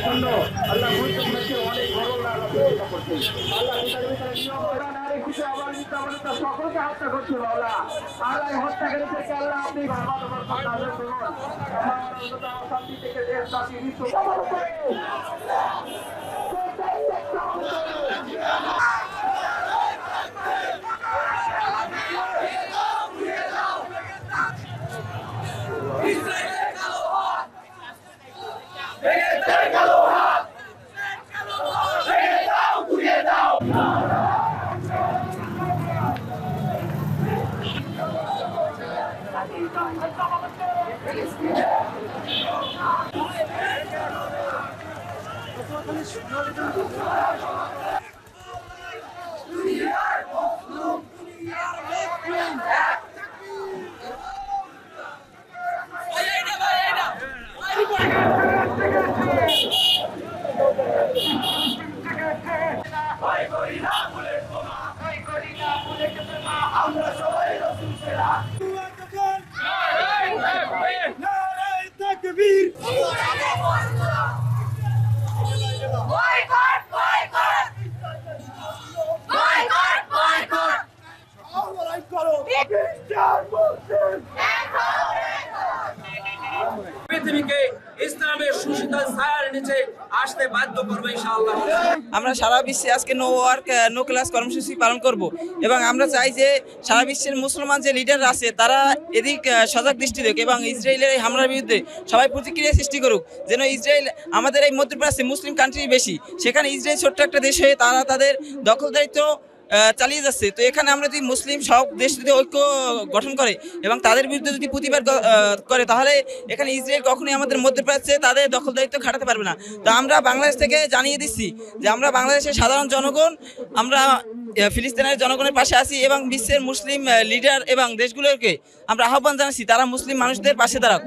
জন্য আল্লাহ মুসলিমদেরকে অনেক বড় আল্লাহ করছেন। আল্লাহ নিয়ম খুশি আবার আমাদের সকলকে হত্যা করছে বাবা। আল্লাহ হত্যাকারী থেকে আল্লাহ আপনি শান্তি থেকে দেশ জাতি বিশ্ব পৃথিবীকে ইসলামের সুশীতল ছায়ার নিচে আসতে বাধ্য করবে ইনশাআল্লাহ। আমরা সারা বিশ্বে আজকে নো ওয়ার্ক নো ক্লাস কর্মসূচি পালন করব এবং আমরা চাই যে সারা বিশ্বের মুসলমান যে লিডার আছে তারা এদিক সজাগ দৃষ্টি দেখ এবং ইসরায়েলের এই হামলার বিরুদ্ধে সবাই প্রতিক্রিয়া সৃষ্টি করুক। যেন ইসরায়েল আমাদের এই মধ্যপ্রাচ্যে মুসলিম কান্ট্রি বেশি, সেখানে ইসরায়েল ছোট্ট একটা দেশ হয়ে তারা তাদের দখলদারিত্ব চালিয়ে যাচ্ছে। তো এখানে আমরা যদি মুসলিম সব দেশ যদি ঐক্য গঠন করে এবং তাদের বিরুদ্ধে যদি প্রতিবাদ করে তাহলে এখানে ইসরায়েল কখনোই আমাদের মধ্যপ্রাচ্যে তাদের দখলদারিত্ব খাটাতে পারবে না। তো আমরা বাংলাদেশ থেকে জানিয়ে দিচ্ছি যে আমরা বাংলাদেশের সাধারণ জনগণ আমরা ফিলিস্তিনের জনগণের পাশে আছি এবং বিশ্বের মুসলিম লিডার এবং দেশগুলোকে আমরা আহ্বান জানাচ্ছি তারা মুসলিম মানুষদের পাশে দাঁড়াক।